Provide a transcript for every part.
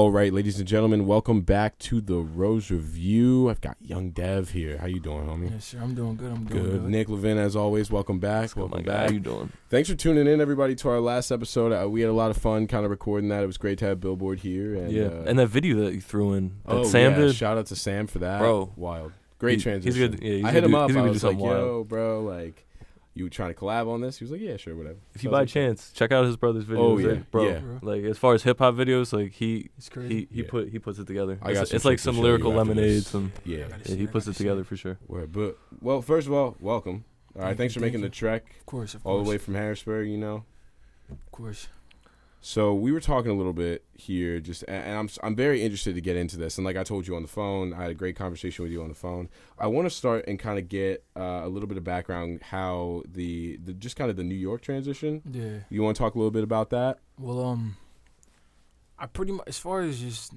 All right, ladies and gentlemen, welcome back to the Rose Review. I've got Young Dev here. How you doing, homie? Yes, sir. I'm doing good. I'm doing good. Nick Levin, as always, welcome back. Welcome back. How you doing? Thanks for tuning in, everybody, to our last episode. We had a lot of fun kind of recording that. It was great to have Billboard here. And, and that video that you threw in, that Sam yeah, did. Shout out to Sam for that. Bro. Wild. Great transition. He's good. Yeah, I hit him up. I was was like, yo, bro, like, you trying to collab on this? He was like, yeah, sure, whatever. If you by chance, check out his brother's videos. Oh, yeah. Bro. Yeah. Like, as far as hip-hop videos, like, he puts it together. It's like some lyrical lemonades. Yeah, he puts it together for sure. But, well, first of all, welcome. All right, thanks for making the trek. Of course. All the way from Harrisburg, you know. Of course. So we were talking a little bit here, and I'm very interested to get into this. And like I told you on the phone, I had a great conversation with you on the phone. I want to start and kind of get a little bit of background how the just kind of the New York transition. Yeah. You want to talk a little bit about that? Well, I pretty much, as far as just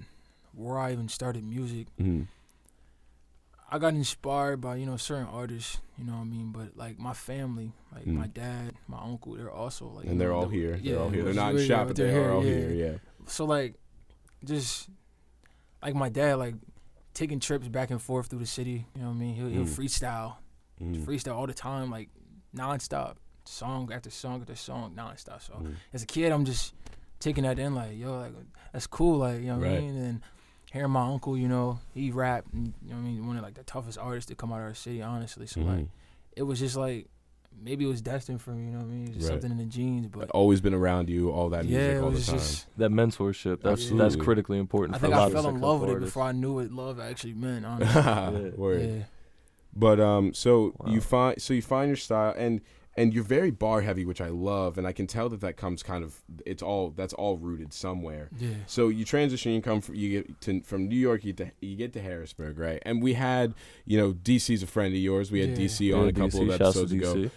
where I even started music, I got inspired by, certain artists, you know what I mean? But, like, my family, like, my dad, my uncle, they're also, like... And they're all here. Yeah, they're all here. They're not in shop, but they're all here, yeah. So, like, just, like, my dad, like, taking trips back and forth through the city, you know what I mean? He'll freestyle. Freestyle all the time, like, nonstop. Song after song after song, nonstop. So, as a kid, I'm just taking that in, like, yo, like, that's cool, like, you know what I mean? And hearing my uncle, he rapped, and, you know what I mean, one of, like, the toughest artists to come out of our city, honestly. So, like, it was just, like, maybe it was destined for me, you know what I mean? Just something in the genes, but... Always been around you, all that music all the time. That mentorship, that's critically important for a lot of I fell in love with it before I knew what love actually meant, honestly. Word. Yeah. But, you find your style, and you're very bar heavy, which I love, and I can tell that comes kind of that's all rooted somewhere. Yeah. So you transition, from New York, you get to Harrisburg, right? And we had, DC's a friend of yours. We had DC on a couple of episodes ago.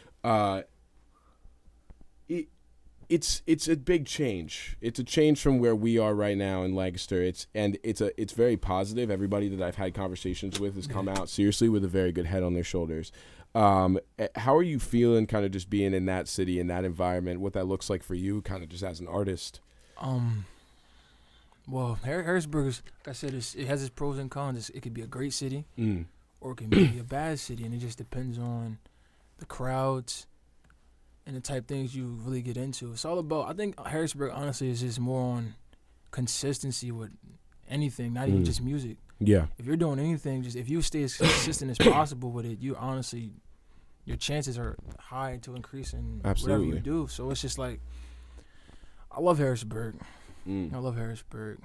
It's a big change. It's a change from where we are right now in Lancaster. It's very positive. Everybody that I've had conversations with has come out seriously with a very good head on their shoulders. How are you feeling kind of just being in that city, in that environment, what that looks like for you kind of just as an artist? Well, Harrisburg is, like I said, it has its pros and cons. It could be a great city or it can be a bad city, and it just depends on the crowds and the type of things you really get into. It's all about, I think Harrisburg, honestly, is just more on consistency with anything, not even just music. Yeah. If you're doing anything, just if you stay as consistent as possible with it, you honestly, your chances are high to increase in whatever you do. So it's just like, I love Harrisburg. I love Harrisburg.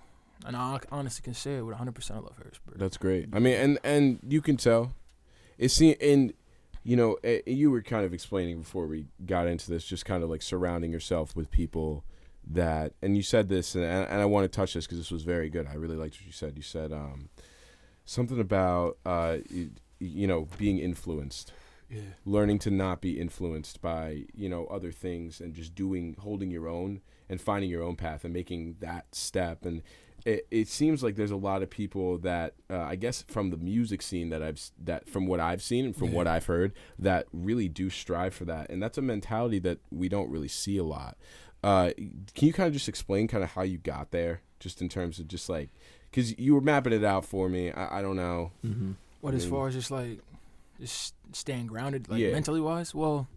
And I honestly can say it with 100% I love Harrisburg. That's great. I mean, and you can tell. You were kind of explaining before we got into this, just kind of like surrounding yourself with people that, and you said this, and I want to touch this because this was very good. I really liked what you said. You said something about, being influenced. Yeah. Learning to not be influenced by, other things and just holding your own and finding your own path and making that step. And it seems like there's a lot of people that, I guess from the music scene that from what I've seen and from what I've heard, that really do strive for that. And that's a mentality that we don't really see a lot. Can you kind of just explain kind of how you got there, just in terms of just like, because you were mapping it out for me. I don't know. What, as far as just like, just staying grounded, like mentally wise? Well,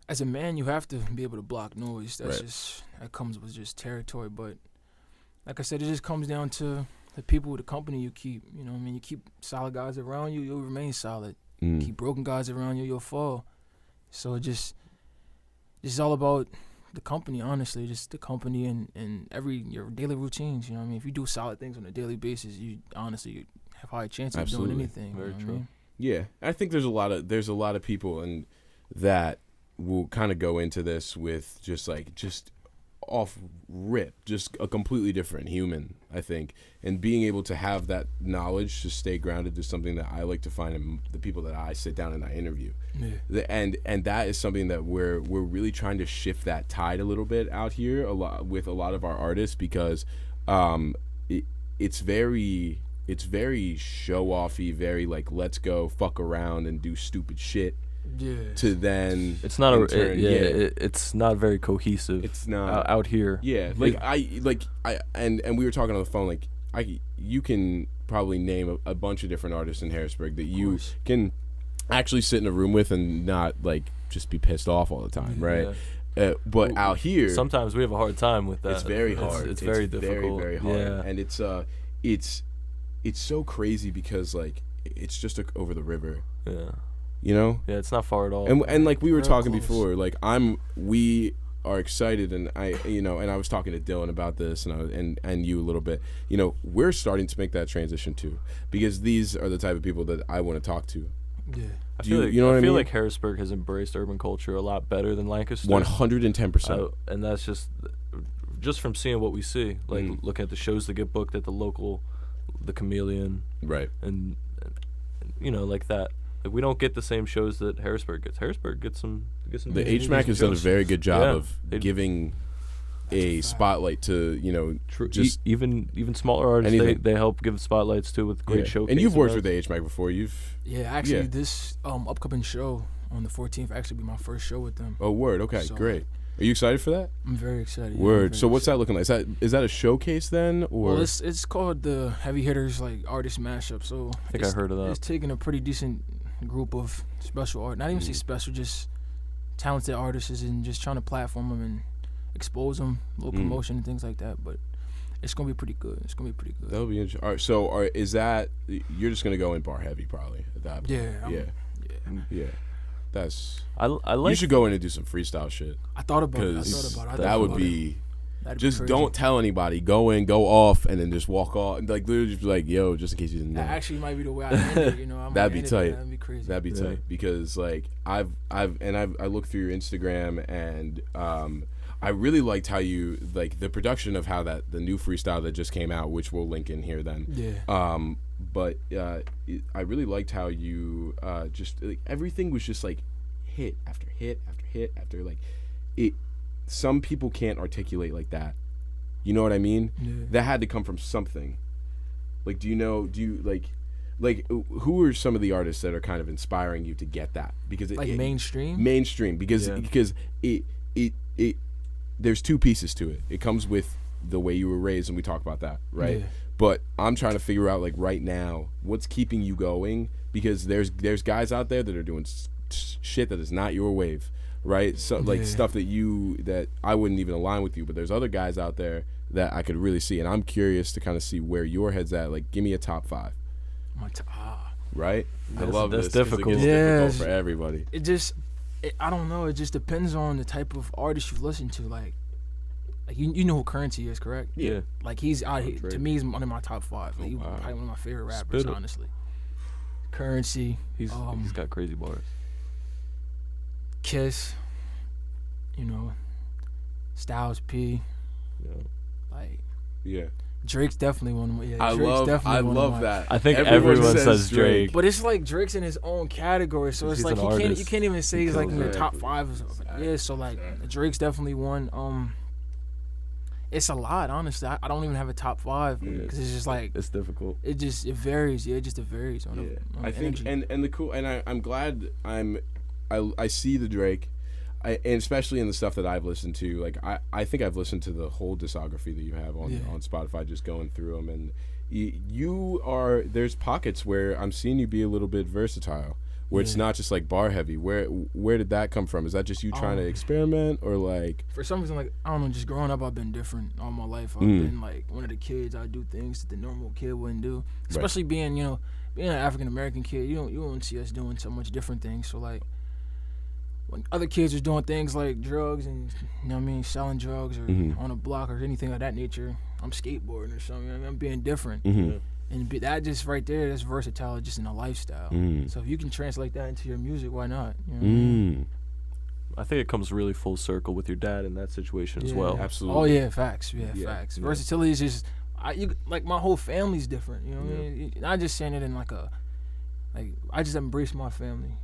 as a man, you have to be able to block noise. That's that comes with just territory. But like I said, it just comes down to the people, the company you keep. You know what I mean? You keep solid guys around you, you'll remain solid. Keep broken guys around you, you'll fall. So it's all about the company, honestly, just the company and your daily routines. You know what I mean? If you do solid things on a daily basis, you honestly have high chances of doing anything. Very true. I mean? Yeah, I think there's a lot of people and that will kind of go into this with just off rip, just a completely different human, I think, and being able to have that knowledge to stay grounded is something that I like to find in the people that I sit down and I interview. And that is something that we're really trying to shift that tide a little bit out here with a lot of our artists, because it's very show-offy, very like, let's go fuck around and do stupid shit to then it's not it's not very cohesive. It's not out here. Yeah, and we were talking on the phone. Like you can probably name a bunch of different artists in Harrisburg that you can actually sit in a room with and not like just be pissed off all the time, right? But out here, sometimes we have a hard time with that. It's very hard. It's very difficult. Very, very hard. Yeah. And it's so crazy because like it's just over the river. Yeah. You know? Yeah, it's not far at all. And like we were talking before, like we are excited, and I was talking to Dylan about this, and you a little bit. You know, we're starting to make that transition too, because these are the type of people that I want to talk to. Yeah. I feel like Harrisburg has embraced urban culture a lot better than Lancaster. 110%. And that's just from seeing what we see, like looking at the shows that get booked at the Chameleon, right? And like that. Like we don't get the same shows that Harrisburg gets. Harrisburg gets some. The HMAC has done a very good job of giving a spotlight to just even smaller artists. They help give spotlights too with great showcases. And you've worked with the HMAC before. This upcoming show on the 14th actually be my first show with them. Oh, word. Okay, so, great. Are you excited for that? I'm very excited. Word. So what's that looking like? Is that a showcase then, or? Well, it's called the Heavy Hitters like Artist Mashup. So I think I heard of that. It's taking a pretty decent group of special art. Not even say special, just talented artists, and just trying to platform them and expose them, a little promotion and things like that. But it's gonna be pretty good. That'll be interesting. All right. So is that you're just gonna go in bar heavy probably at that point? Yeah. That's I like. You should go in and do some freestyle shit. I thought about it. That would be. Just don't tell anybody. Go in, go off, and then just walk off. Like literally, just be like, "Yo," just in case you didn't know. That actually might be the way I end it. That'd be tight. That'd be crazy. That'd be tight because like I looked through your Instagram and I really liked how you like the production of how the new freestyle that just came out, which we'll link in here then. Yeah. But I really liked how you just like, everything was just like hit after hit after hit after like it. Some people can't articulate like that. You know what I mean? Yeah. That had to come from something. Like, do you like who are some of the artists that are kind of inspiring you to get that? Because mainstream because it there's two pieces to it. It comes with the way you were raised, and we talk about that, right? Yeah. But I'm trying to figure out like right now what's keeping you going, because there's guys out there that are doing shit that is not your wave. Right, so like stuff that I wouldn't even align with you, but there's other guys out there that I could really see, and I'm curious to kind of see where your head's at. Like, give me a top 5. Right, I love that's this. Difficult. It gets difficult for everybody. I don't know. It just depends on the type of artist you listen to. Like you know who Currency is, correct? Yeah. Like he's out here. To me, he's one of my top 5. Like, he's probably one of my favorite rappers, honestly. Currency. He's got crazy bars. Kiss, Styles P, Drake's definitely one of my. Yeah, I love that. I think everyone says Drake, but it's like Drake's in his own category, so it's like you can't even say he's like in the top 5 or something. Yeah, so like Drake's definitely one. It's a lot, honestly. I don't even have a top 5 because it's just like it's difficult. It varies. Yeah, it varies on I think energy. and the cool and I'm glad I see the Drake, and especially in the stuff that I've listened to. Like I think I've listened to the whole discography that you have on Spotify, just going through them, and there's pockets where I'm seeing you be a little bit versatile, where it's not just like bar heavy. Where did that come from? Is that just you trying to experiment, or like for some reason, like I don't know, just growing up I've been different all my life. I've been like one of the kids. I do things that the normal kid wouldn't do, especially being an African American kid. You don't see us doing so much different things. So like, when other kids are doing things like drugs and selling drugs or on a block or anything of that nature, I'm skateboarding or something. I'm being different, and that just right there, that's versatile, just in a lifestyle. So if you can translate that into your music, why not? I think it comes really full circle with your dad in that situation as well. Absolutely. Oh yeah, facts. Facts. Versatility is just, like my whole family's different. You know what I mean? Not just saying it in I just embrace my family.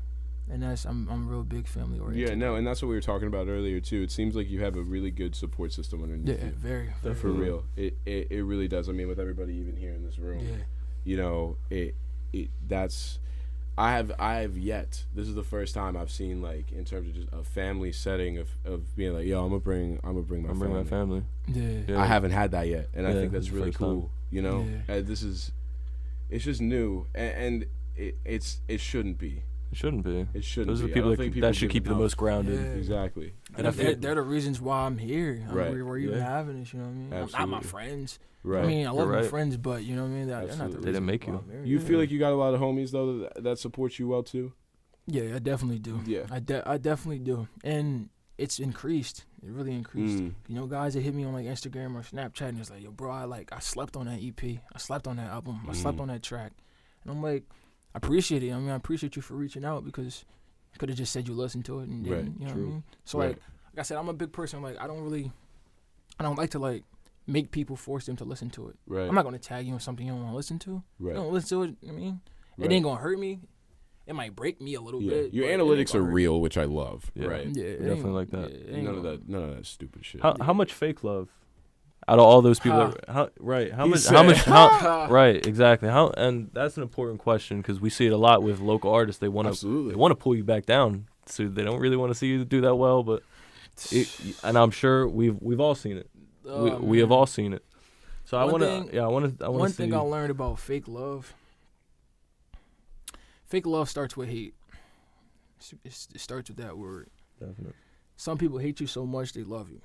And I'm a real big family oriented. Yeah, no, and that's what we were talking about earlier too. It seems like you have a really good support system underneath you. Yeah, very for real. It really does. I mean, with everybody even here in this room, that's I have yet. This is the first time I've seen, like, in terms of just a family setting of being like, yo, I'm gonna bring my family. Yeah. I haven't had that yet, and I think that's it's the really first cool. time. You know, Yeah. it's just new, and it shouldn't be. It shouldn't be. It shouldn't. Those are the be. I people don't that, think that people should give keep you the enough. most grounded. Yeah. Exactly. And they're the reasons why I'm here. Right. We're even Yeah. having this, you know what I mean? Not my Absolutely. friends. Right. I mean, I love You're my right. friends, but you know what I mean? They're not the Absolutely. They didn't reasons make why you. I'm here. You Yeah. feel like you got a lot of homies though that support you well too. Yeah, I definitely do. Yeah. I definitely do. And it's increased. It really increased. Mm. You know, guys that hit me on like Instagram or Snapchat and it's like, yo, bro, I slept on that EP. I slept on that album. I slept on that track. And I'm like, I appreciate it. I mean, I appreciate you for reaching out because you could have just said you listened to it and didn't. Right, You know true. what I mean? So Right. like I said, I'm a big person. Like I don't like to like make people force them to listen to it. Right. I'm not gonna tag you on something you don't want to listen to. Right. You don't listen to it. I mean, Right. it ain't gonna hurt me. It might break me a little Yeah. bit. Your but it ain't analytics are gonna hurt real, which I love. Yeah. Right. me. Yeah, it Definitely ain't- like that. yeah, it ain't None of gonna- that stupid shit. How much fake love? Out of all those people, Ha. that, how right? How He much? said- How much? Ha. How, right? Exactly. How? And that's an important question because we see it a lot with local artists. They want to Absolutely. pull you back down, so they don't really want to see you do that well. But and I'm sure we've all seen it. Oh, we have man. all seen it. So I One want thing- to. Yeah, I want to. One see. thing I learned about fake love. Fake love starts with hate. It starts with that word. Definitely. Some people hate you so much they love you.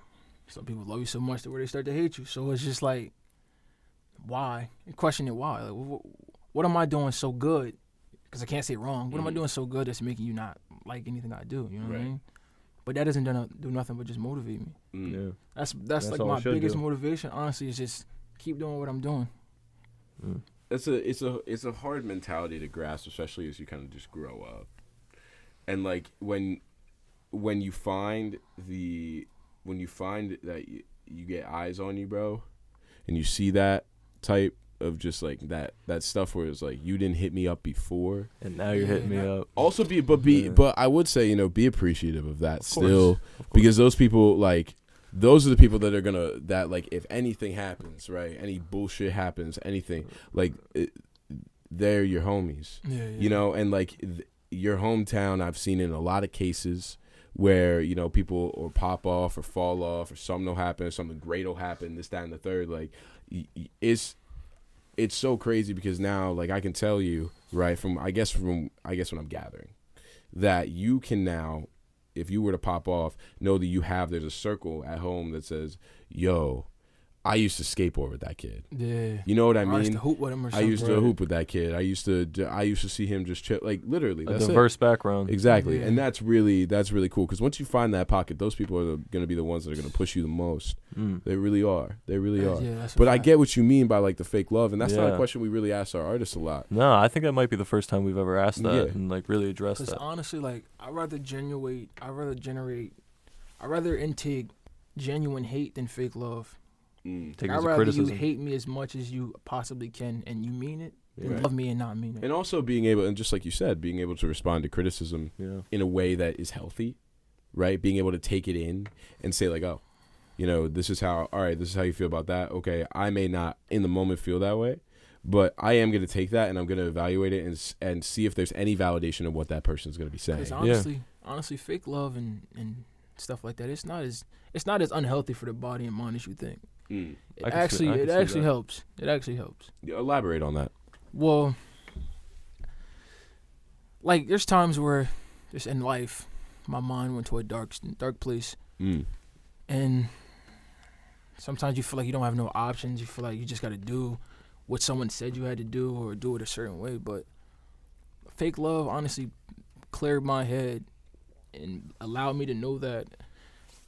Some people love you so much that where they start to hate you. So it's just like, why? And question it why. Like, what am I doing so good? Because I can't say wrong. What am I doing so good that's making you not like anything I do? You know what I Right. mean? But that doesn't do nothing but just motivate me. Mm. Yeah. That's like all my it should biggest do. motivation. Honestly, is just keep doing what I'm doing. Mm. It's a hard mentality to grasp, especially as you kind of just grow up. And like when you find that you get eyes on you, bro, and you see that type of just like that stuff where it's like you didn't hit me up before. And now you're hitting me Yeah. up. Also Yeah. but I would say, you know, be appreciative of that Of course. still, Of course. because those people, like, those are the people that are gonna, that like if anything happens, right, any bullshit happens, anything, like they're your homies, Yeah. you know. And like your hometown, I've seen in a lot of cases where, you know, people or pop off or fall off or something will happen, something great will happen, this, that, and the third. Like it's so crazy because now, like, I can tell you, right, from I guess what I'm gathering, that you can now, if you were to pop off, know that there's a circle at home that says, yo, I used to skateboard with that kid. Yeah. You know what I Or I used mean? to hoop with him or I something. used to Right. hoop with that kid. I used to see him just chill, like literally. A That's diverse it. background. Exactly, Yeah. and that's really cool because once you find that pocket, those people are going to be the ones that are going to push you the most. Mm. They really are. They really are. Yeah, that's a But I fact. get what you mean by like the fake love, and that's not a Yeah. question we really ask our artists a lot. No, I think that might be the first time we've ever asked that Yeah. and like really addressed Because that. honestly, like, I'd rather intake genuine hate than fake love. Take it I'd as a rather you criticism. hate me as much as you possibly can and you mean it than Right. love me and not mean it. And also being able, and just like you said, being able to respond to criticism Yeah. in a way that is healthy, right? Being able to take it in and say like, oh, you know, this is how you feel about that. Okay, I may not in the moment feel that way, but I am going to take that and I'm going to evaluate it and see if there's any validation of what that person's going to be saying. Because honestly, fake love and stuff like that, it's not as unhealthy for the body and mind as you think. Mm. It I can see actually that. helps. It actually helps. Yeah, elaborate on that. Well, like there's times where just in life, my mind went to a dark place, Mm. and sometimes you feel like you don't have no options. You feel like you just got to do what someone said you had to do or do it a certain way. But fake love honestly cleared my head and allowed me to know that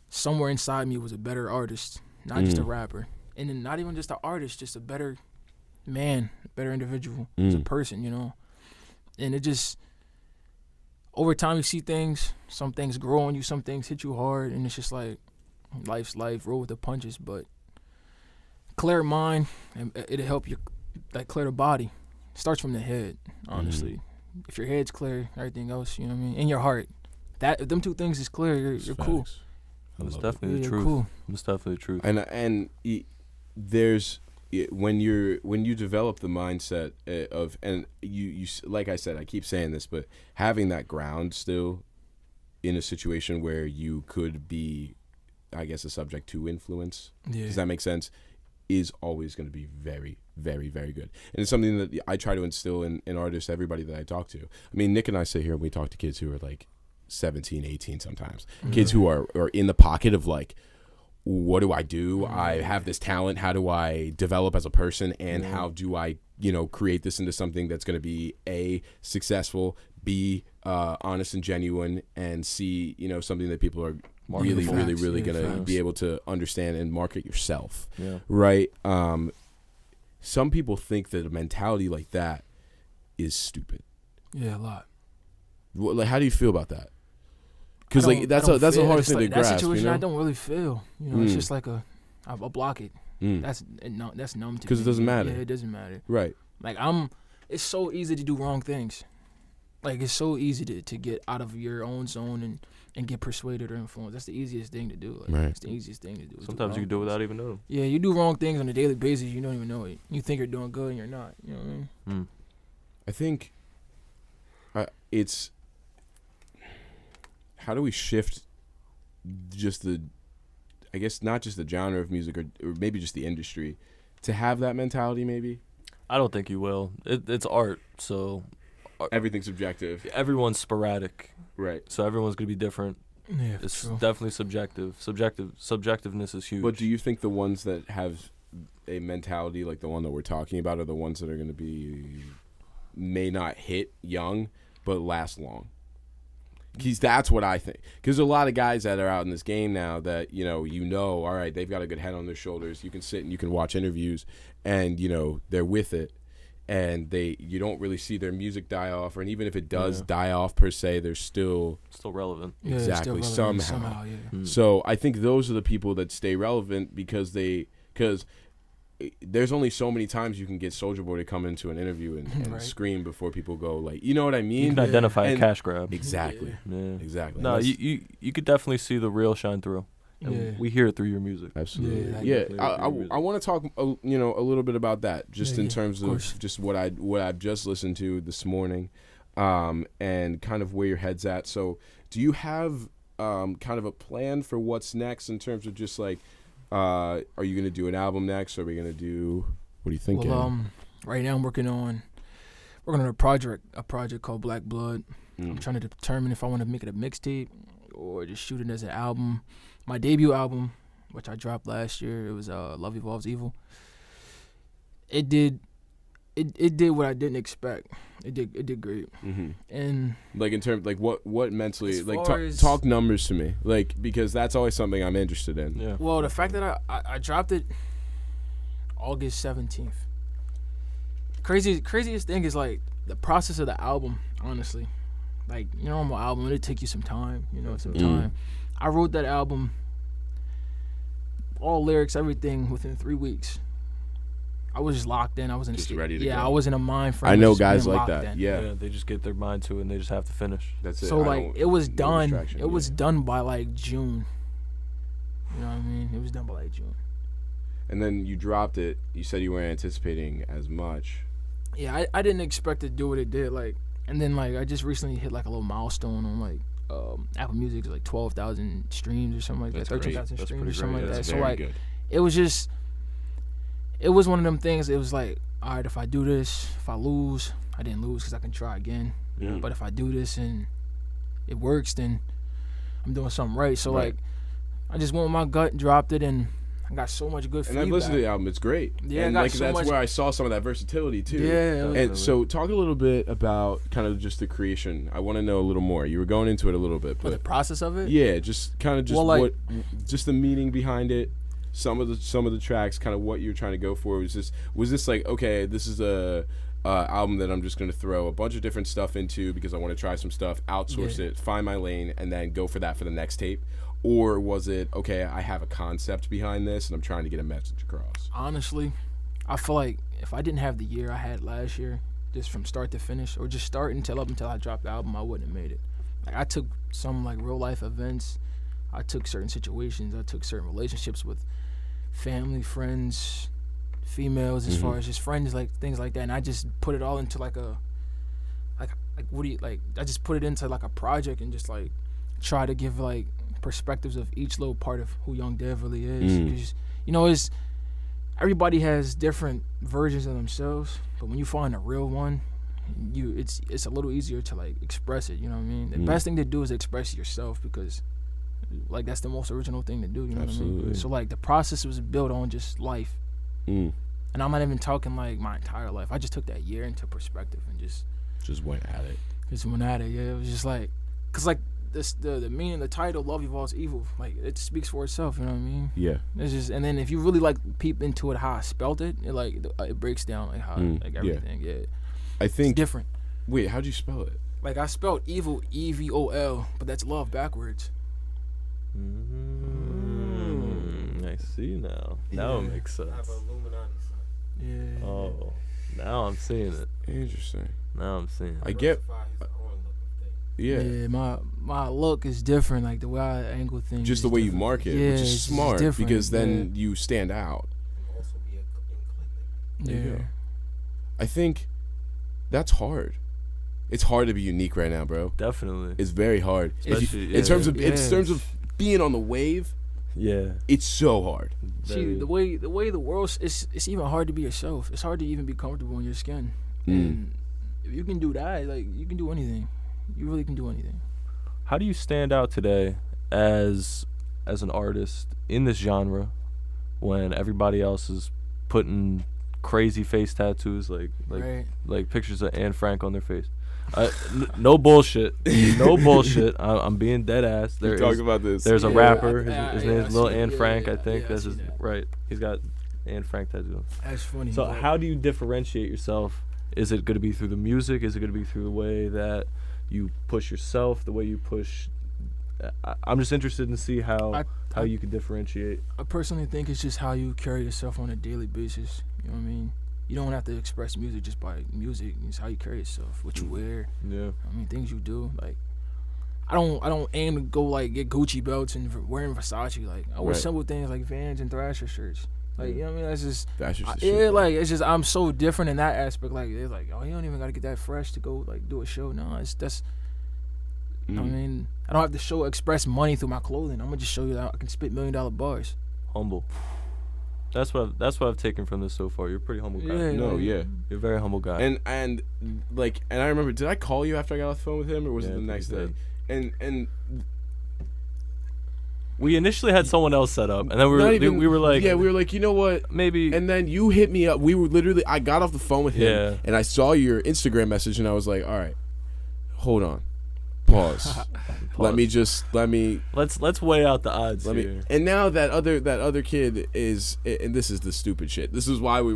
somewhere inside me was a better artist, not just a rapper. And then not even just an artist, just a better man, a better individual as a person, you know. And it just, over time you see things, some things grow on you, some things hit you hard, and it's just like, life's life, roll with the punches. But clear mind, and it'll help you, like, clear the body. Starts from the head, honestly. If your head's clear, everything else, you know what I mean, and your heart, if them two things is clear, you're cool. Facts. I That's love it. definitely the You're truth. cool. That's definitely the truth. And there's when you develop the mindset of, and you like I said, I keep saying this, but having that ground still in a situation where you could be, I guess, a subject to influence. Yeah. Does that make sense? Is always going to be very, very, very good. And it's something that I try to instill in artists, everybody that I talk to. I mean, Nick and I sit here and we talk to kids who are like 17, 18 sometimes. Mm-hmm. Kids who are in the pocket of like, what do I do? I have this talent. How do I develop as a person? And how do I, create this into something that's going to be A, successful, B, honest and genuine, and C, something that people are really going to be able to understand and market yourself. Yeah. Right? Some people think that a mentality like that is stupid. Yeah, a lot. Like, how do you feel about that? Because that's a hard thing to grasp. That situation, I don't really feel. It's just like I'll block it. That's numb to me. Because it doesn't matter. Yeah, it doesn't matter. Right. Like it's so easy to do wrong things. Like it's so easy to get out of your own zone and get persuaded or influenced. That's the easiest thing to do. Like, right. It's the easiest thing to do. Sometimes you can do it without even knowing. Yeah, you do wrong things on a daily basis. You don't even know it. You think you're doing good and you're not. You know what I mean? I think it's how do we shift just I guess not just the genre of music or maybe just the industry to have that mentality maybe? I don't think you will. It's art, so everything's subjective. Everyone's sporadic. Right. So everyone's going to be different. Yeah, it's definitely subjective. Subjectiveness is huge. But do you think the ones that have a mentality like the one that we're talking about are the ones that are going to may not hit young but last long? Because that's what I think. Because there's a lot of guys that are out in this game now that, all right, they've got a good head on their shoulders. You can sit and you can watch interviews and, they're with it. And you don't really see their music die off. And even if it does die off per se, they're still relevant. Yeah, exactly, still relevant somehow. Yeah. So I think those are the people that stay relevant because there's only so many times you can get Soulja Boy to come into an interview and right. scream before people go like, you know what I mean? You can identify a cash grab. Exactly. Yeah. Exactly. No, you could definitely see the real shine through. And we hear it through your music. Absolutely. Yeah. I want to talk a little bit about that just in terms of just what I've just listened to this morning and kind of where your head's at. So, do you have kind of a plan for what's next in terms of just like are you going to do an album next? Are we going to do what are you thinking? Well, right now I'm working on a project called Black Blood. I'm trying to determine if I want to make it a mixtape or just shoot it as an album. My debut album, which I dropped last year, it was Love Evolves Evil. It did what I didn't expect. It did great. Mm-hmm. And like in terms like what mentally like talk numbers to me, like because that's always something I'm interested in. Yeah. Well, the fact that I dropped it August 17th. Craziest thing is like the process of the album. Honestly, like your normal album, it'll take you some time. Time. I wrote that album, all lyrics, everything, within 3 weeks. I was just locked in. I was in just a state. Ready to go. I was in a mind frame. I know guys like that. In. Yeah, they just get their mind to it and they just have to finish. That's it. So like it was done. It was done by like June. You know what I mean? It was done by like June. And then you dropped it. You said you weren't anticipating as much. Yeah, I didn't expect to do what it did. Like, and then like I just recently hit like a little milestone on like Apple Music, like 12,000 streams or something like that, 13,000 streams or something like that. So like, good. It was one of them things. It was like, all right, if I do this, if I lose, I didn't lose because I can try again. Yeah. But if I do this and it works, then I'm doing something right. So like, I just went with my gut, dropped it, and I got so much good feedback. And I've listened to the album; it's great. Yeah, and like that's where I saw some of that versatility too. Yeah. And so, talk a little bit about kind of just the creation. I want to know a little more. You were going into it a little bit, but the process of it. Yeah, just kind of just the meaning behind it. Some of the tracks, kind of what you're trying to go for. Was this like, okay, this is a album that I'm just going to throw a bunch of different stuff into because I want to try some stuff, outsource it, find my lane, and then go for that for the next tape? Or was it, okay, I have a concept behind this and I'm trying to get a message across? Honestly, I feel like if I didn't have the year I had last year, just from start to finish, or just start until I dropped the album, I wouldn't have made it. Like I took some like real life events, I took certain situations, I took certain relationships with family, friends, females, as far as just friends, like things like that. And I just put it all into like what do you like? I just put it into like a project and just like try to give like perspectives of each little part of who Young Dev really is. Because, you know, everybody has different versions of themselves, but when you find a real one, it's a little easier to like express it. You know what I mean? The best thing to do is express yourself, because like that's the most original thing to do. You know what I mean? So like the process was built on just life, and I'm not even talking like my entire life. I just took that year into perspective and just went at it. Yeah, it was just like, cause like the meaning, the title, "Love Evolves Evil," like it speaks for itself. You know what I mean? Yeah. It's just, and then if you really like peep into it, how I spelt it, it breaks down like how like everything. Yeah. I think it's different. Wait, how'd you spell it? Like I spelled evil, EVOL, but that's love backwards. I see now. Now it makes sense. Yeah. Oh, now I'm seeing it. Interesting. Now I'm seeing it. I get. Yeah. My look is different, like the way I angle things. Just the way you mark it, which is smart, because then you stand out. There you go. I think that's hard. It's hard to be unique right now, bro. Definitely. It's very hard. Especially, in terms of being on the wave. Yeah. It's so hard. See, the way the world, it's even hard to be yourself. It's hard to even be comfortable in your skin. And if you can do that, like you can do anything. You really can do anything. How do you stand out today as an artist in this genre when everybody else is putting crazy face tattoos like pictures of Anne Frank on their face? No bullshit. No bullshit. I'm being dead ass. Talk about this. There's a rapper. His name is Lil Anne Frank. I think that's his right. He's got Anne Frank tattoo. That's funny. So how do you differentiate yourself? Is it going to be through the music? Is it going to be through the way that you push yourself? The way you push? I'm just interested in see how you can differentiate. I personally think it's just how you carry yourself on a daily basis. You know what I mean? You don't have to express music just by music. It's how you carry yourself, what you wear. Yeah. I mean, things you do. Like, I don't aim to go like get Gucci belts and wearing Versace. Like, I wear simple things like Vans and Thrasher shirts. Like, you know what I mean? That's just shit, like it's just I'm so different in that aspect. Like, they're like, oh, you don't even gotta get that fresh to go like do a show. No, that's. You know what I mean? I don't have to express money through my clothing. I'm gonna just show you that I can spit $1 million bars. Humble. That's what I've taken from this so far. You're a pretty humble guy. Yeah. You're a very humble guy. And I remember, did I call you after I got off the phone with him, or was it the next day? And we initially had someone else set up, and then we were like, you know what, maybe. And then you hit me up. We were literally, I got off the phone with him, and I saw your Instagram message, and I was like, all right, hold on, pause. Let's weigh out the odds here. And now that other kid is, and this is the stupid shit. This is why we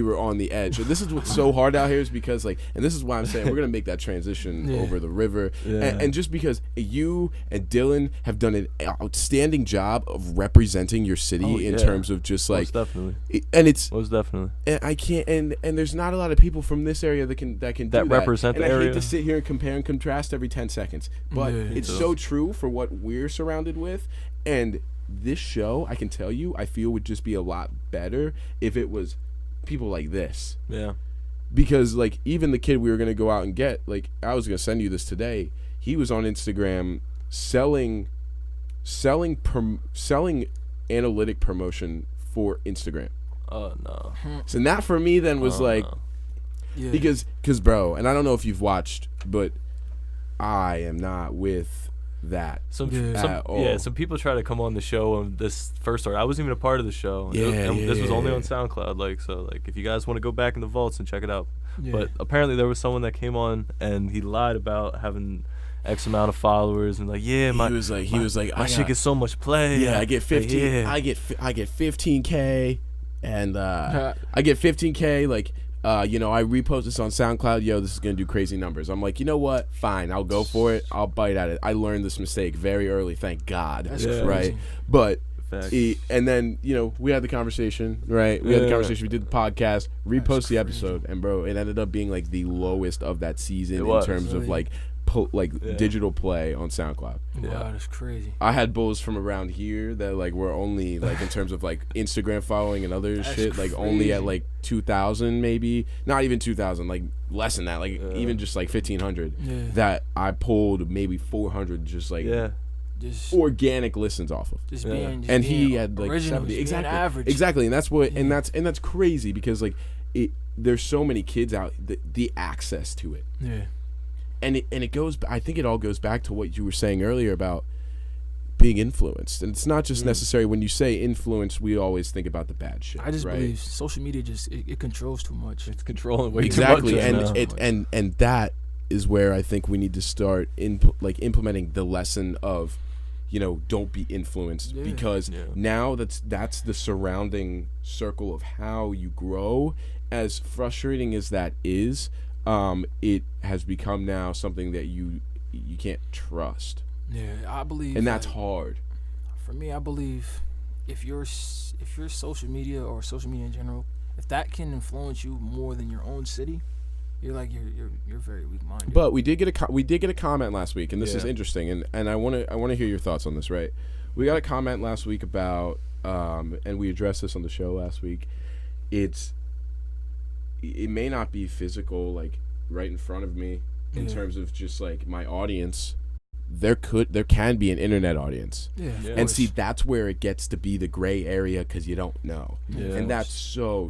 were on the edge. And this is what's so hard out here, is because and this is why I'm saying we're gonna make that transition over the river. And just because you and Dylan have done an outstanding job of representing your city in terms of just like, most definitely. And it's most definitely. And I can't, and there's not a lot of people from this area that can do that. Represent the area. And I hate to sit here and compare and contrast every 10 seconds, but it's so true for what we're surrounded with. And this show, I can tell you, I feel would just be a lot better if it was people like this. Yeah. Because like even the kid we were gonna go out and get, like I was gonna send you this today. He was on Instagram selling analytic promotion for Instagram. Oh no. So that for me then was because bro, and I don't know if you've watched, but I am not with that some people try to come on the show on this first story. I wasn't even a part of the show. This was only on SoundCloud. So if you guys want to go back in the vaults and check it out. But apparently there was someone that came on and he lied about having X amount of followers and my shit gets so much play. Yeah, I get 15. I get 15K, and I get 15K. Like, I repost this on SoundCloud. Yo, this is gonna do crazy numbers. I'm like, you know what? Fine, I'll go for it. I'll bite at it. I learned this mistake very early. Thank God. That's right. But and then we had the conversation. Right. We had the conversation. We did the podcast. Repost the episode, and bro, it ended up being like the lowest of that season in terms of like digital play on SoundCloud. Wow, that's crazy. I had bulls from around here that like were only like in terms of like Instagram following and other shit like only at like 2,000 maybe, not even 2,000, like less than that, like even just like 1,500. That I pulled maybe 400 just like just organic listens off of. Just and he had like 70 exactly, and that's what and that's crazy because like there's so many kids out, the access to it. And it goes, I think it all goes back to what you were saying earlier about being influenced. And it's not just necessary when you say influence, we always think about the bad shit. I just believe social media it controls too much. It's controlling way exactly. too much. And that is where I think we need to start implementing the lesson of, don't be influenced because now that's the surrounding circle of how you grow. As frustrating as that is, it has become now something that you can't trust. Yeah, I believe, and that's hard. For me, I believe if your social media or social media in general, if that can influence you more than your own city, you're very weak-minded. But we did get a comment last week, and this is interesting, and I want to hear your thoughts on this. Right, we got a comment last week about, and we addressed this on the show last week. It may not be physical, like right in front of me, in terms of just like my audience. There can be an internet audience, and see that's where it gets to be the gray area because you don't know, and that's so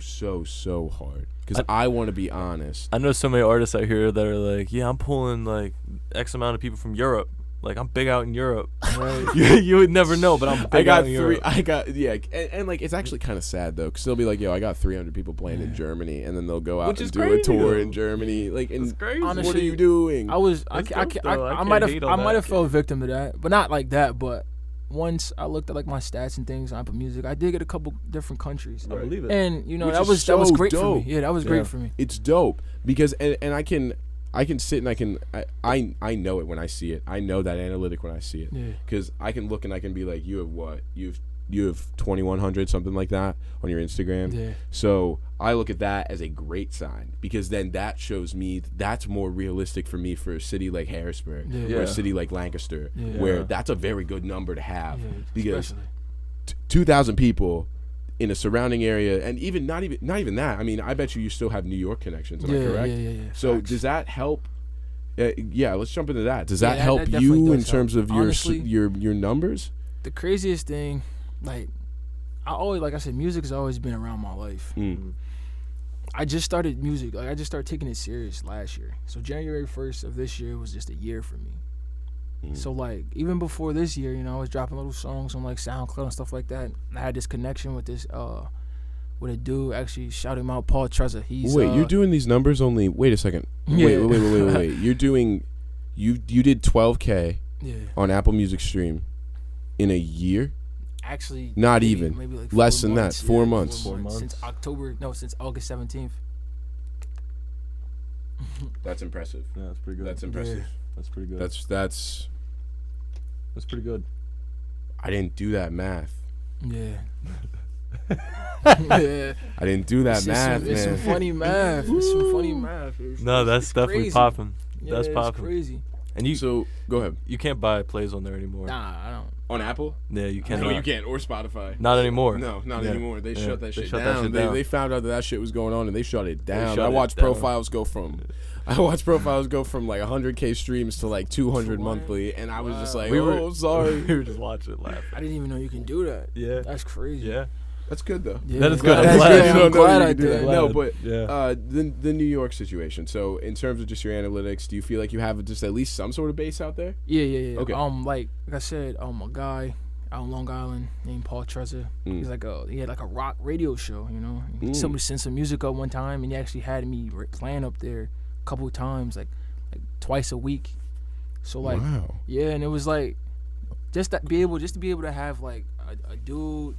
hard. Because I want to be honest. I know so many artists out here that are like, I'm pulling like X amount of people from Europe. Like, I'm big out in Europe. Right? you would never know, but I'm big out in Europe. And like, it's actually kind of sad, though, because they'll be like, I got 300 people playing in Germany, and then they'll go out and do a tour in Germany. Like, and honestly, what are you doing? I might have fell victim to that, but not like that, but once I looked at like my stats and things on Apple Music, I did get a couple different countries. I believe it. And, that was great for me. Yeah, that was great for me. It's dope, because, and I can sit and I know it when I see it. I know that analytic when I see it. Because I can look and I can be like, you have what? You have 2,100, something like that, on your Instagram. Yeah. So I look at that as a great sign, because then that shows me that's more realistic for me for a city like Harrisburg or a city like Lancaster, where that's a very good number to have. Because 2,000 people in a surrounding area, and even not even that. I mean, I bet you still have New York connections. Am I correct? Yeah. So Facts. Does that help? Let's jump into that. Does that help you in terms of your numbers? The craziest thing, like I said, music has always been around my life. I just started music. Like, I just started taking it serious last year. So January 1st of this year was just a year for me. So like even before this year, I was dropping little songs on like SoundCloud and stuff like that. I had this connection with this with a dude. Actually, shout him out, Paul Trezza. You're doing these numbers only. Wait a second. Wait. You're doing you did 12K on Apple Music Stream in a year? Actually, not even. Maybe like less than months, that. 4 months. 4 months. Since August 17th. That's impressive. Yeah, that's pretty good. That's impressive. Yeah. That's pretty good. That's pretty good. I didn't do that math. Yeah. I didn't do that math, man. It's some funny math. No, that's definitely popping. Yeah, that's popping. Crazy. And so go ahead. You can't buy plays on there anymore. Nah, I don't. On Apple? Yeah, you can't. No, you can't. Or Spotify. Not anymore. No, not anymore. They shut that shit down. They found out that shit was going on, and they shut it down. I watched profiles go from like 100K streams to like 200 monthly, and I was just like, sorry. We were just watching it laugh. I didn't even know you can do that. Yeah. That's crazy. Yeah. That's good though. Yeah, that is good. I'm glad I did that. No, but the New York situation. So in terms of just your analytics, do you feel like you have just at least some sort of base out there? Yeah. Okay. Like I said, a guy out in Long Island named Paul Trezza. He's he had like a rock radio show. Somebody sent some music up one time, and he actually had me playing up there a couple of times, like twice a week. So like, wow. Yeah, and it was like just to be able to have like a dude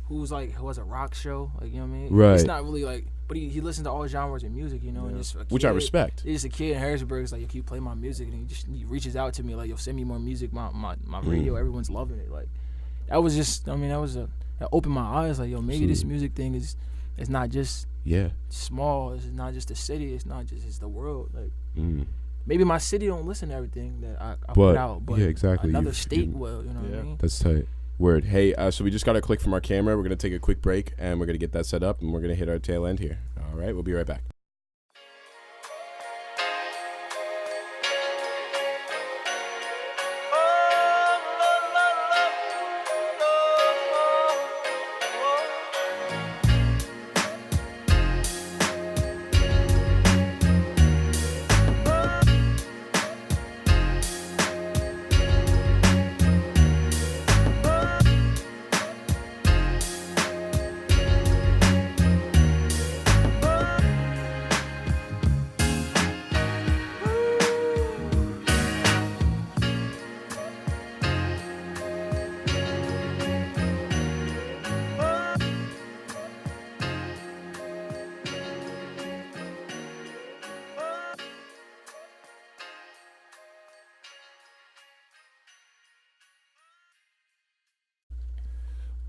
who has a rock show, like, you know what I mean? Right. It's not really like, but he listens to all genres of music, and just which I respect. He's just a kid in Harrisburg. It's like, yo, can you play my music? And he reaches out to me like, yo, send me more music. My radio, everyone's loving it. Like, that was just, that opened my eyes. Like, yo, maybe this music thing is not just small. It's not just the city. It's not just, it's the world. Like, maybe my city don't listen to everything that I but, put out, but yeah, exactly. another state will, you know what I mean? That's tight. Word. Hey, so we just got a click from our camera. We're going to take a quick break, and we're going to get that set up, and we're going to hit our tail end here. All right, we'll be right back.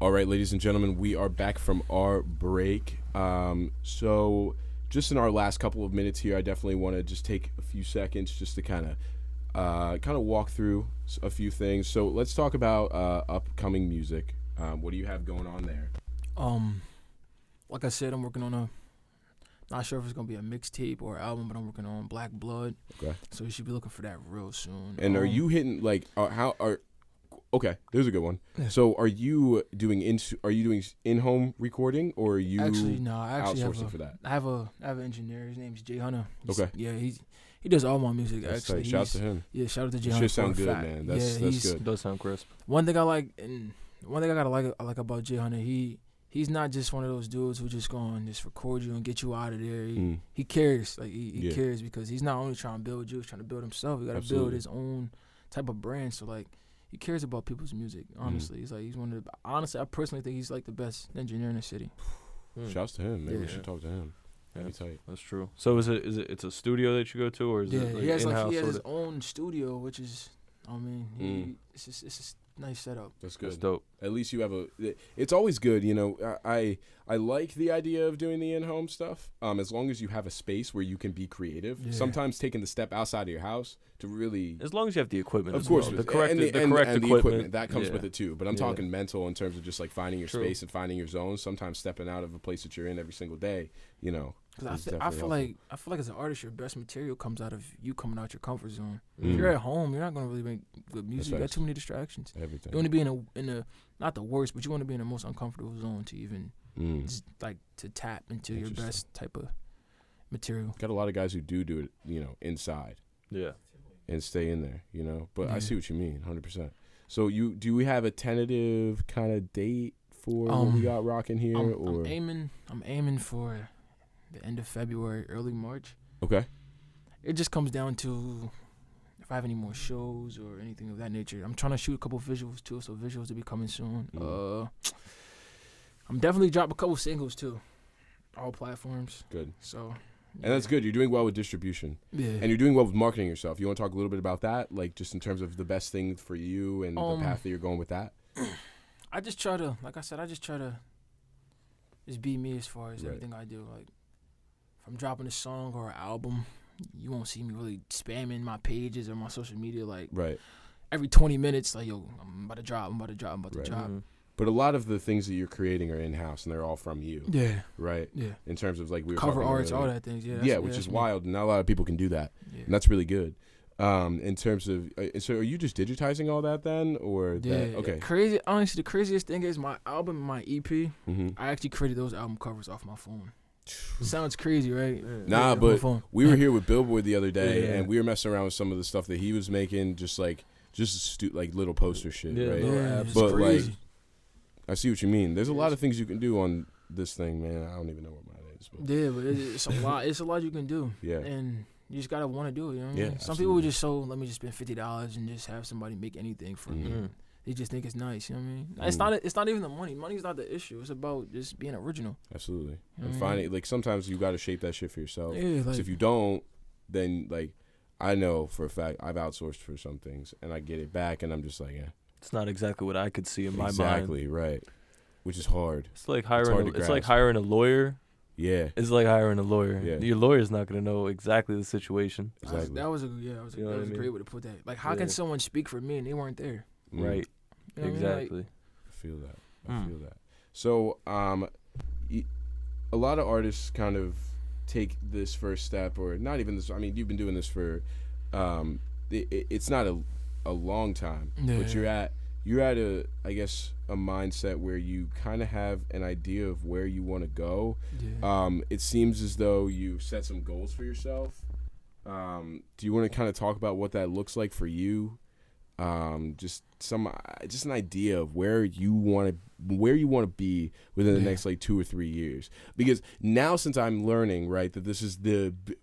All right, ladies and gentlemen, we are back from our break. So just in our last couple of minutes here, I definitely want to just take a few seconds just to kind of walk through a few things. So let's talk about upcoming music. What do you have going on there? Like I said, I'm working on not sure if it's gonna be a mixtape or album, but I'm working on Black Blood. Okay. So you should be looking for that real soon. And are you hitting Okay, there's a good one. Yeah. So are you doing in-home recording, or are you outsourcing for that? I have an engineer. His name's Jay Hunter. Okay. Yeah, he does all my music. That's actually. Shout out to him. Yeah, shout out to Jay Hunter. Shit sound good, man. That's good. It does sound crisp. One thing I like about Jay Hunter, he's not just one of those dudes who just go and just record you and get you out of there. He cares. Like he cares, because he's not only trying to build you, he's trying to build himself. He got to build his own type of brand. So like, he cares about people's music. Honestly, he's one of the. Honestly, I personally think he's like the best engineer in the city. Shouts to him. Maybe we should talk to him. That'd be tight. That's true. So it's a studio that you go to, or is it like in-house? He has his own studio, which is, it's a nice setup. That's good. That's dope. At least you have it's always good, you know. I like the idea of doing the in-home stuff, as long as you have a space where you can be creative. Yeah. Sometimes taking the step outside of your house to really, as long as you have the equipment, of course, the correct equipment that comes with it too. But I'm talking mental in terms of just like finding your space and finding your zone. Sometimes stepping out of a place that you're in every single day, you know. Because I feel like as an artist, your best material comes out of you coming out your comfort zone. If you're at home, you're not gonna really make good music. You got too many distractions. Everything. You want to be in a not the worst, but you want to be in the most uncomfortable zone to even to tap into your best type of material. Got a lot of guys who do it, you know, inside. Yeah. And stay in there, you know. But I see what you mean, 100%. So do we have a tentative kind of date for what we got rocking here? I'm aiming for the end of February, early March. Okay. It just comes down to if I have any more shows or anything of that nature. I'm trying to shoot a couple visuals too, so visuals will be coming soon. I'm definitely dropping a couple singles too, all platforms. Good. So. And that's good. You're doing well with distribution. Yeah. And you're doing well with marketing yourself. You want to talk a little bit about that, like just in terms of the best thing for you and the path that you're going with that? I just try to, like I said, just be me as far as everything I do. Like, if I'm dropping a song or an album, you won't see me really spamming my pages or my social media like every 20 minutes, like, yo, I'm about to drop. Mm-hmm. But a lot of the things that you're creating are in-house, and they're all from you. Yeah. Right? Yeah. In terms of, like, we were cover talking arts, earlier. all that things, which is wild. Not a lot of people can do that. Yeah. And that's really good. In terms of, so are you just digitizing all that then? Or that? Okay. Crazy. Honestly, the craziest thing is my album, my EP, I actually created those album covers off my phone. Sounds crazy, right? Nah, but we were here with Billboard the other day, and we were messing around with some of the stuff that he was making, just like little poster shit, right? Yeah, but crazy. Like, I see what you mean. There's a lot of things you can do on this thing, man. I don't even know what mine is. But. Yeah, but it's a lot. It's a lot you can do. Yeah. And you just gotta want to do it. You know what I mean? Yeah. Some people just let me just spend $50 and just have somebody make anything for me. They just think it's nice. You know what I mean? It's not even the money. Money's not the issue. It's about just being original. Absolutely. And finding, like, sometimes you got to shape that shit for yourself. Yeah. Like, if you don't, then like I know for a fact I've outsourced for some things and I get it back and I'm just like, yeah. It's not exactly what I could see in my mind. Exactly, right. Which is hard. It's like hiring a lawyer Yeah. It's like hiring a lawyer. Yeah. Your lawyer's not gonna know exactly the situation. Exactly. That was a great way to put that. Like, how can someone speak for me and they weren't there? Right. You know Exactly. I feel that. I feel that. So, a lot of artists kind of take this first step, or not even this. I mean, you've been doing this for, it's not a long time, but you're at I guess a mindset where you kind of have an idea of where you want to go. Yeah. It seems as though you set some goals for yourself. Do you want to kind of talk about what that looks like for you? Just an idea of where you want to be within the next like 2 or 3 years. Because now, since I'm learning, right, that this is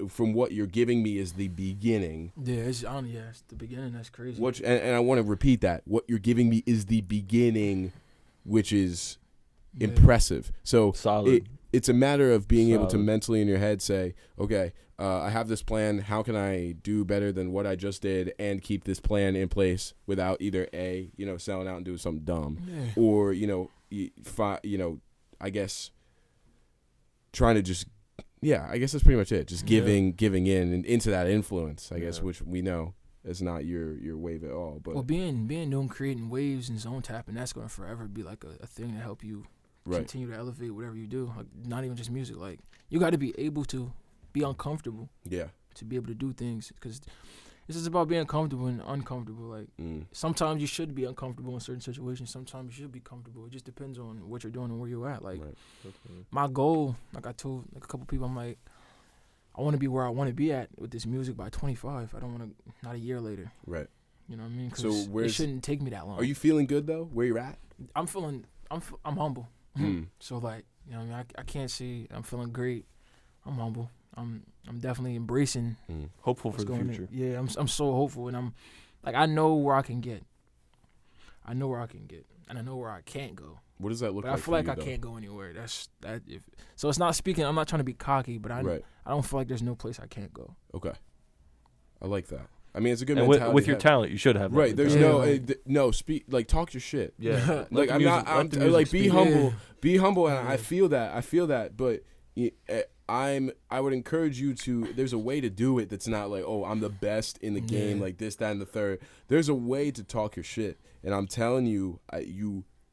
from what you're giving me is the beginning. Yeah, it's the beginning. That's crazy. And I want to repeat that. What you're giving me is the beginning, which is impressive. So solid. It's a matter of being able to mentally in your head say, okay, I have this plan. How can I do better than what I just did and keep this plan in place without either selling out and doing something dumb, or I guess trying to just I guess that's pretty much it. Just giving in and into that influence, I guess, which we know is not your wave at all. But being creating waves and zone tapping, that's going to forever be like a thing to help you continue to elevate whatever you do. Like, not even just music. Like, you got to be able to be uncomfortable. Yeah. To be able to do things, because this is about being comfortable and uncomfortable. Like, sometimes you should be uncomfortable in certain situations. Sometimes you should be comfortable. It just depends on what you're doing and where you're at. Like, my goal, like I told like a couple people, I'm like, I want to be where I want to be at with this music by 25. I don't want to, not a year later. Right. You know what I mean? Because it shouldn't take me that long. Are you feeling good though? Where you're at? I'm humble. So like, you know what I mean? I can't say I'm feeling great. I'm humble. I'm definitely embracing. Hopeful for the future. Yeah, I'm so hopeful, and I'm like, I know where I can get. And I know where I can't go. What does that look like? But I feel like I can't go anywhere. So it's not speaking. I'm not trying to be cocky, but I don't feel like there's no place I can't go. Okay, I like that. I mean, it's a good mentality. With your talent, you should have that. Right. There's no speak, like, talk your shit. Yeah. Like, I'm like, be humble. Be humble, and I feel that. But I would encourage you to. There's a way to do it that's not like, oh, I'm the best in the game, like this, that, and the third. There's a way to talk your shit, and I'm telling you,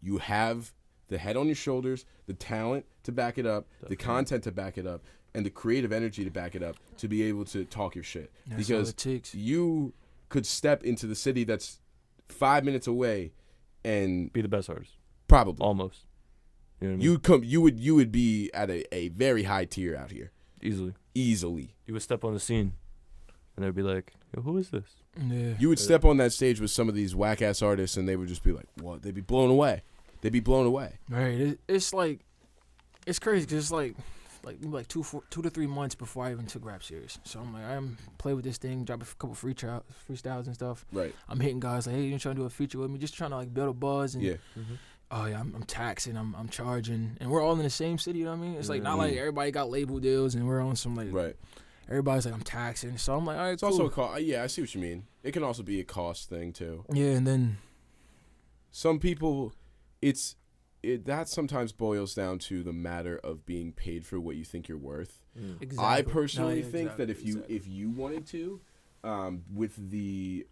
you have the head on your shoulders, the talent to back it up, the content to back it up, and the creative energy to back it up to be able to talk your shit. That's because all it takes. You could step into the city that's 5 minutes away and be the best artist. Probably. Almost. You know what I mean? You would be at a very high tier out here. Easily. You would step on the scene and they'd be like, yo, who is this? Yeah. You would step on that stage with some of these whack ass artists and they would just be like, what? They'd be blown away. Right. It's like, it's crazy because it's like 2 to 3 months before I even took rap serious. So I'm like, I'm play with this thing, drop a couple freestyles and stuff. Right. I'm hitting guys like, hey, you trying to do a feature with me? Just trying to like build a buzz. And oh yeah, I'm taxing, I'm charging, and we're all in the same city. You know what I mean? It's like not like everybody got label deals and we're on some like everybody's like, I'm taxing. So I'm like, all right, it's also a cost. Yeah, I see what you mean. It can also be a cost thing too. Yeah, and then some people, that sometimes boils down to the matter of being paid for what you think you're worth. Exactly. I personally think that if you wanted to, with the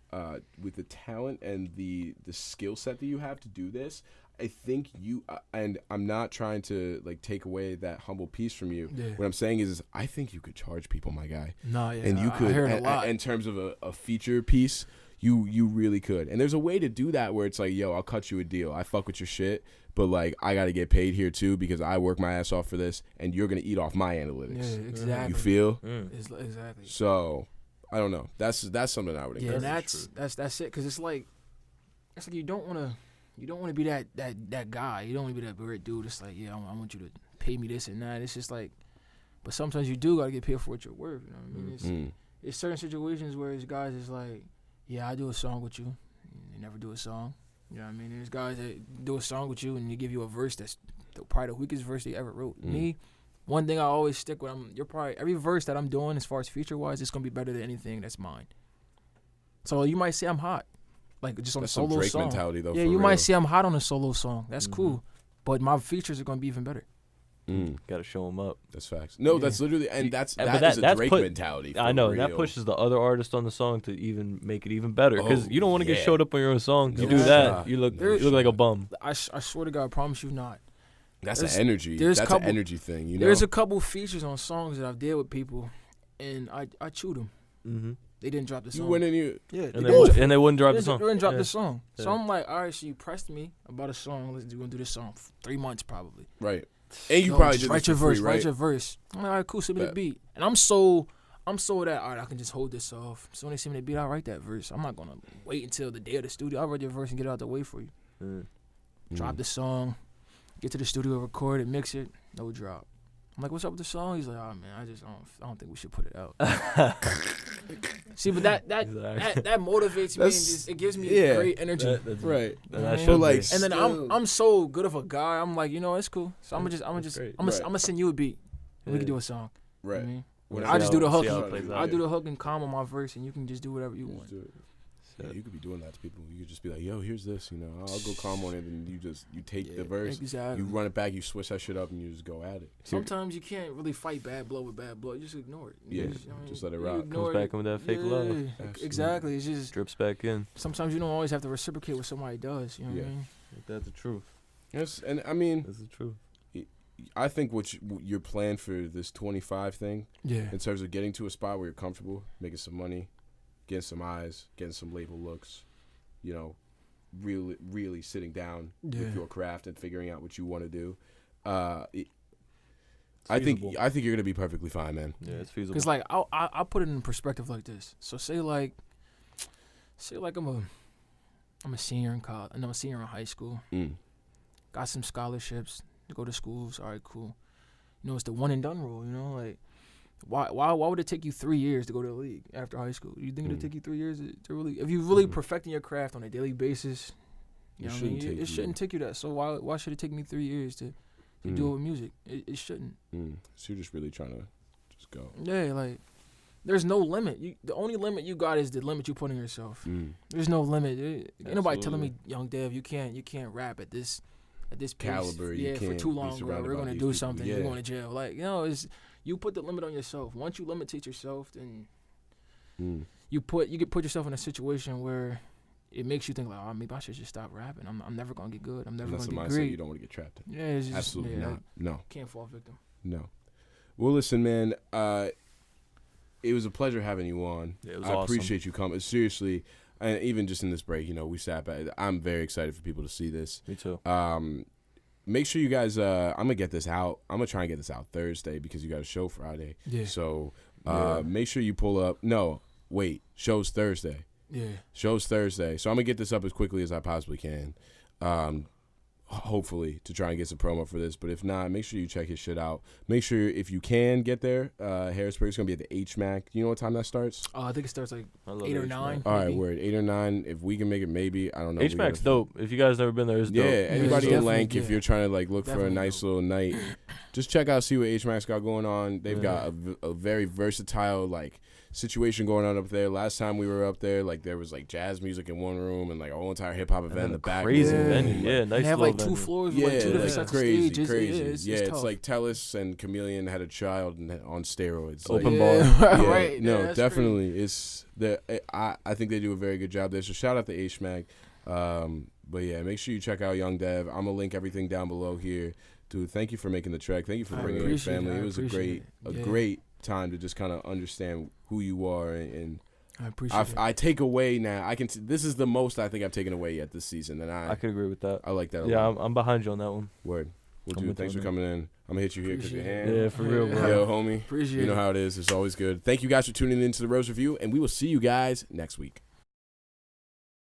talent and the skill set that you have to do this, I think you and I'm not trying to like take away that humble piece from you. Yeah. What I'm saying is I think you could charge people, my guy. No, yeah, and you could. I heard a lot. In terms of a feature piece, you really could. And there's a way to do that where it's like, yo, I'll cut you a deal. I fuck with your shit, but like I got to get paid here too because I work my ass off for this, and you're gonna eat off my analytics. Yeah, exactly. You feel? Exactly. So I don't know. That's something I would encourage. Yeah, that's it. Because it's like you don't want to be that guy. You don't want to be that weird dude. It's like, yeah, I want you to pay me this and that. It's just like, but sometimes you do gotta get paid for what you're worth. You know what I mean? It's certain situations where it's guys is like, yeah, I do a song with you. You never do a song. You know what I mean? There's guys that do a song with you and they give you a verse that's probably the weakest verse they ever wrote. Me, one thing I always stick with, every verse that I'm doing as far as feature wise, it's gonna be better than anything that's mine. So you might say I'm hot, like just on that's a solo some Drake song. Mentality though. Yeah, you might say I'm hot on a solo song. That's cool, but my features are gonna be even better. Got to show them up. That's facts. No, that's literally, and that's a Drake mentality. I know, real. and that pushes the other artist on the song to even make it even better because you don't want to get showed up on your own song. You do that, you look like a bum. I swear to God, I promise you not. That's an energy. That's an energy thing. You know, there's a couple features on songs that I've did with people, and I chewed them. Mm-hmm. They didn't drop the song. You went in here, and they wouldn't drop the song. They didn't drop the song. So I'm like, all right, so you pressed me about a song. We're gonna do this song for 3 months probably. Right. And you probably just write your verse. Write your verse. I'm like, all right, cool. Send me the beat. And I'm so that all right, I can just hold this off. So when they send me the beat, I'll write that verse. I'm not gonna wait until the day of the studio. I'll write your verse and get it out the way for you. Drop the song, get to the studio, record it, mix it, no drop. I'm like, what's up with the song? He's like, oh man, I don't think we should put it out. See, but that motivates me and just it gives me great energy. Right. And then I'm so good of a guy. I'm like, it's cool. So I'm gonna send you a beat and we can do a song. Right. You know what I mean? I just do the hook. I do the hook and calm on my verse, and you can just do whatever you want. Yeah, you could be doing that to people. You could just be like, yo, here's this, I'll go calm on it, and you take the verse, you run it back, you switch that shit up, and you just go at it. Sometimes you can't really fight bad blood with bad blood. You just ignore it. Just let it rock. Comes back in with that fake love. Exactly. It's just drips back in. Sometimes you don't always have to reciprocate what somebody does. You know what I mean? That's the truth. Yes, and I mean, that's the truth. I think your plan for this 25 thing, in terms of getting to a spot where you're comfortable, making some money, getting some eyes, getting some label looks, really sitting down with your craft and figuring out what you want to do. I think you're gonna be perfectly fine, man. Yeah, it's feasible. Because like I'll put it in perspective like this. So say like I'm a senior in college. I'm a senior in high school. Got some scholarships to go to schools. All right, cool. It's the one and done rule. Like. Why would it take you 3 years to go to the league after high school? You think it'll take you 3 years to really, if you're really perfecting your craft on a daily basis, it shouldn't take you that. So why should it take me 3 years to do it with music? It shouldn't. So you're just really trying to just go. Yeah, like there's no limit. The only limit you got is the limit you put on yourself. There's no limit. Ain't nobody telling me, young Dev, you can't rap at this caliber. Pace. For too long. We're gonna do something. You're going to jail. Like it's. You put the limit on yourself. Once you limitate yourself, then you put yourself in a situation where it makes you think like, oh, maybe I should just stop rapping. I'm never gonna get good. I'm never gonna get great. You don't want to get trapped in. Yeah, it's just, absolutely not. No, can't fall victim. No. Well, listen, man. It was a pleasure having you on. Yeah, it was I awesome. appreciate you coming. Seriously, and even just in this break, we sat back. I'm very excited for people to see this. Me too. Make sure you guys, I'm going to get this out. I'm going to try and get this out Thursday because you got a show Friday. Yeah. So make sure you pull up. No, wait. Show's Thursday. Yeah. Show's Thursday. So I'm going to get this up as quickly as I possibly can. Hopefully to try and get some promo for this. But if not, make sure you check his shit out. Make sure if you can get there, Harrisburg is going to be at the HMAC. Do you know what time that starts? I think it starts like 8 or 9. All right, word. 8 or 9. If we can make it, maybe. I don't know. HMAC's dope. If you guys never been there, it's dope. Yeah, anybody in Lank, if yeah. you're trying to look for a Definitely nice dope. little night, just check out, see what HMAC's got going on. They've got a very versatile situation going on up there. Last time we were up there, there was jazz music in one room and a whole entire hip hop event in the back. Crazy venue. Yeah, nice. They have little 2 venue. floors Yeah, with 2 different sets of stages. Crazy. It's It's tough. Tellus and Chameleon had a child on steroids. Open Like, bar. yeah, Right. No, that's definitely. It's I think they do a very good job there. So shout out to HMAC. But yeah, make sure you check out Young Dev. I'm gonna link everything down below here. Dude, thank you for making the trek. Thank you for bringing your family. It was a great time to just kind of understand who you are and I appreciate it. I take away now. This is the most I think I've taken away yet this season, and I could agree with that. I like that. Yeah, I'm behind you on that one. Word. Well, I'm dude, with thanks you for on coming in. I'm gonna hit you here because your hand. Yeah, for real, bro. Yo, homie. Appreciate You know it. how it is. It's always good. Thank you guys for tuning in to the Rose Review, and we will see you guys next week.